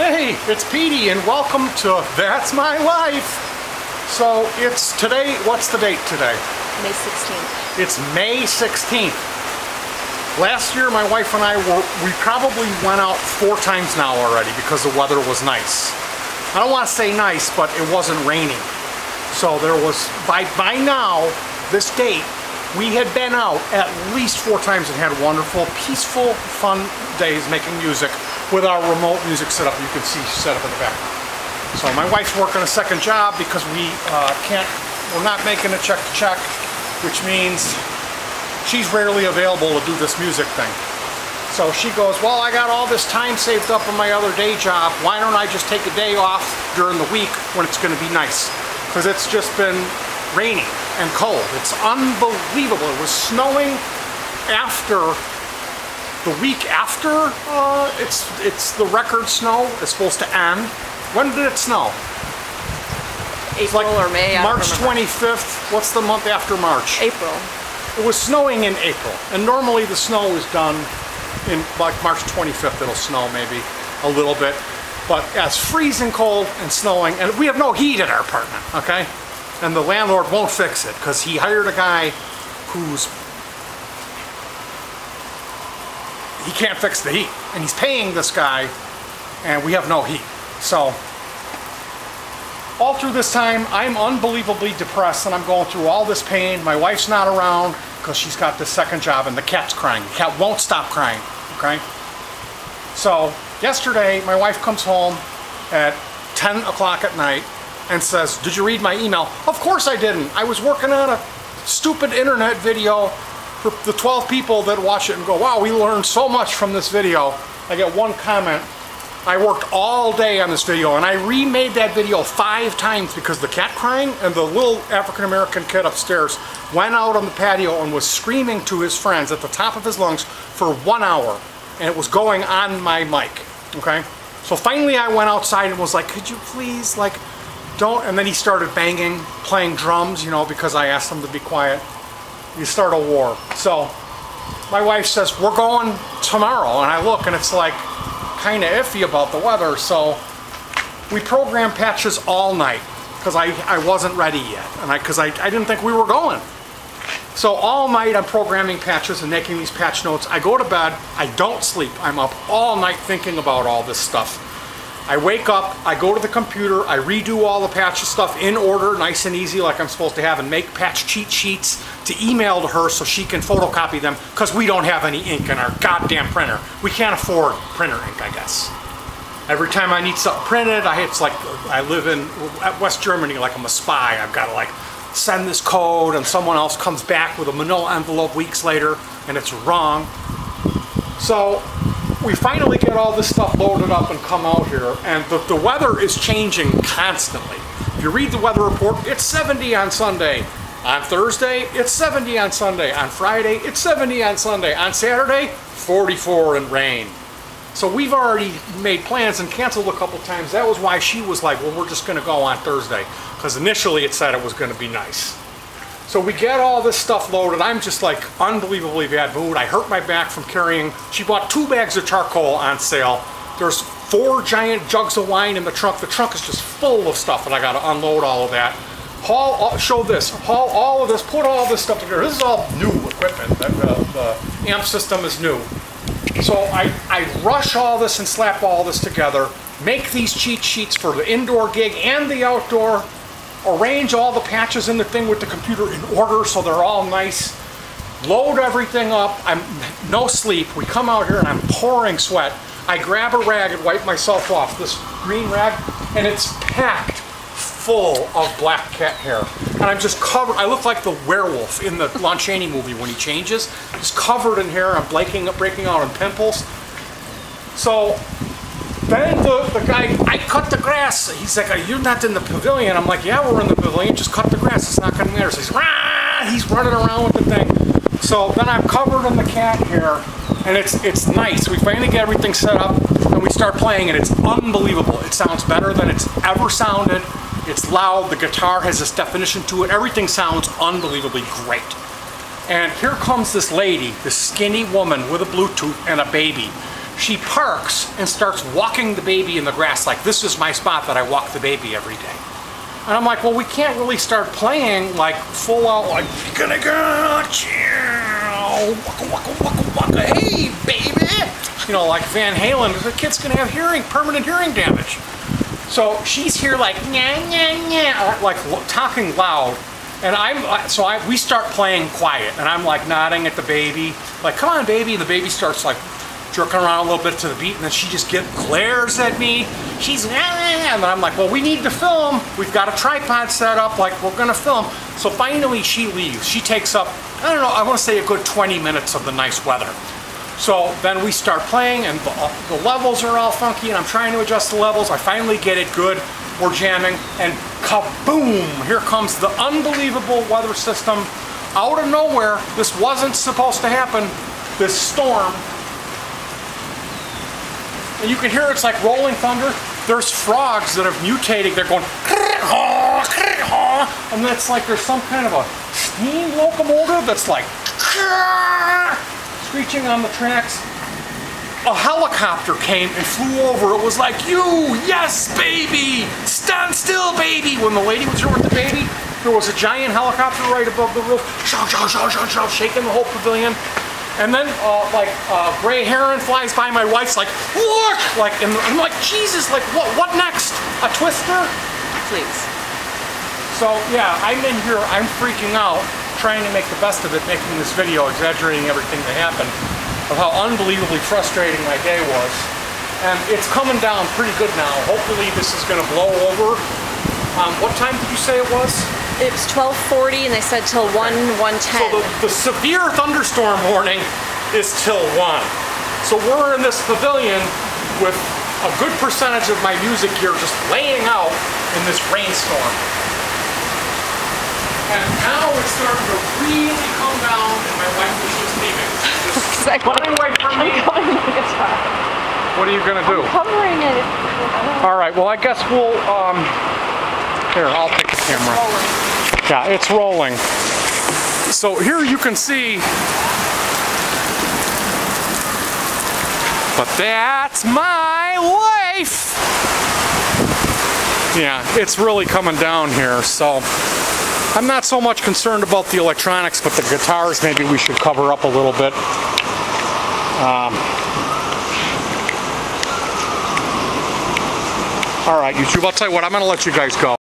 Hey, it's Petey and welcome to That's My Life. So it's today, what's the date today? May 16th. It's May 16th. Last year my wife and I we probably went out 4 times now already because the weather was nice. I don't want to say nice, but it wasn't raining. So there was, by now, this date, we had been out at least 4 times and had wonderful, peaceful, fun days making music with our remote music setup. You can see set up in the back. So my wife's working a second job because we're not making a check to check, which means she's rarely available to do this music thing. So she goes, well, I got all this time saved up in my other day job. Why don't I just take a day off during the week when it's going to be nice? Because it's just been raining and cold. It's unbelievable. It was snowing after the week after it's the record snow is supposed to end. When did it snow? April or May. March 25th. What's the month after March? April. It was snowing in April, and normally the snow is done in like March 25th. It'll snow maybe a little bit, but it's freezing cold and snowing, and we have no heat in our apartment. Okay. And the landlord won't fix it because he hired a guy he can't fix the heat. And he's paying this guy and we have no heat. So all through this time, I'm unbelievably depressed and I'm going through all this pain. My wife's not around because she's got this second job and the cat's crying. The cat won't stop crying, okay? So yesterday, my wife comes home at 10 o'clock at night and says, did you read my email? Of course I didn't. I was working on a stupid internet video for the 12 people that watch it and go, wow, we learned so much from this video. I get one comment. I worked all day on this video and I remade that video 5 times because the cat crying and the little African-American kid upstairs went out on the patio and was screaming to his friends at the top of his lungs for 1 hour, and it was going on my mic, okay? So finally I went outside and was like, could you please, like, don't, and then he started banging, playing drums, you know, because I asked him to be quiet. You start a war. So my wife says, we're going tomorrow, and I look and it's like kind of iffy about the weather, so we programmed patches all night because I wasn't ready yet, and because I didn't think we were going. So all night I'm programming patches and making these patch notes. I go to bed, I don't sleep, I'm up all night thinking about all this stuff. I wake up, I go to the computer, I redo all the patch stuff in order, nice and easy like I'm supposed to have, and make patch cheat sheets to email to her so she can photocopy them, because we don't have any ink in our goddamn printer. We can't afford printer ink, I guess. Every time I need something printed, it's like I live in West Germany like I'm a spy. I've got to like send this code and someone else comes back with a manila envelope weeks later and it's wrong. So we finally get all this stuff loaded up and come out here, and the weather is changing constantly. If you read the weather report, it's 70 on Sunday. On Thursday, it's 70 on Sunday. On Friday, it's 70 on Sunday. On Saturday, 44 and rain. So we've already made plans and canceled a couple times. That was why she was like, well, we're just going to go on Thursday, because initially it said it was going to be nice. So we get all this stuff loaded. I'm just like unbelievably bad mood. I hurt my back from carrying. She bought 2 bags of charcoal on sale. There's 4 giant jugs of wine in the trunk. The trunk is just full of stuff, and I got to unload all of that. Show this. Haul all of this. Put all this stuff together. This is all new equipment. The amp system is new. So I rush all this and slap all this together. Make these cheat sheets for the indoor gig and the outdoor. Arrange all the patches in the thing with the computer in order so they're all nice. Load everything up. I'm no sleep. We come out here and I'm pouring sweat. I grab a rag and wipe myself off, this green rag, and it's packed full of black cat hair. And I'm just covered. I look like the werewolf in the Lon Chaney movie when he changes. Just covered in hair. I'm breaking out in pimples. So then the guy, I cut the grass. He's like, you're not in the pavilion. I'm like, yeah, we're in the pavilion. Just cut the grass. It's not going to matter. So he's running around with the thing. So then I'm covered in the cat hair, and it's nice. We finally get everything set up, and we start playing, and it's unbelievable. It sounds better than it's ever sounded. It's loud. The guitar has this definition to it. Everything sounds unbelievably great. And here comes this lady, this skinny woman with a Bluetooth and a baby. she parks and starts walking the baby in the grass like this is my spot that I walk the baby every day. And I'm like, well, we can't really start playing like full out like, gonna get you, waka, waka, waka, waka, hey, baby. You know, like Van Halen, the kid's gonna have permanent hearing damage. So she's here like, nya, nya, nya, like talking loud. And we start playing quiet, and I'm like nodding at the baby, like, come on, baby. And the baby starts like jerking around a little bit to the beat, and then she just glares at me. She's, and then I'm like, well, we need to film. We've got a tripod set up, like we're gonna film. So finally she leaves. She takes up, I don't know, I wanna say a good 20 minutes of the nice weather. So then we start playing, and the levels are all funky, and I'm trying to adjust the levels. I finally get it good. We're jamming, and kaboom! Here comes the unbelievable weather system out of nowhere. This wasn't supposed to happen. This storm. And you can hear it's like rolling thunder. There's frogs that have mutated. They're going, and that's like there's some kind of a steam locomotive that's like screeching on the tracks. A helicopter came and flew over. It was like, you, yes, baby, stand still, baby. When the lady was here with the baby, there was a giant helicopter right above the roof, shaking the whole pavilion. And then, gray heron flies by. My wife's like, look, like, and I'm like, Jesus, like, what next? A twister? Please. So yeah, I'm in here. I'm freaking out, trying to make the best of it, making this video, exaggerating everything that happened, of how unbelievably frustrating my day was. And it's coming down pretty good now. Hopefully this is gonna blow over. What time did you say it was? It was 12:40 and they said till 1:10. So the severe thunderstorm warning is till 1. So we're in this pavilion with a good percentage of my music gear just laying out in this rainstorm. And now it's starting to really come down, and my wife is just leaving. Just running away from me. What are you gonna do? Covering it. All right. Well, I guess we'll. Here, I'll take the camera. Yeah, it's rolling. So here you can see. But that's my life. Yeah, it's really coming down here. So. I'm not so much concerned about the electronics, but the guitars maybe we should cover up a little bit. All right, YouTube, I'll tell you what, I'm gonna let you guys go.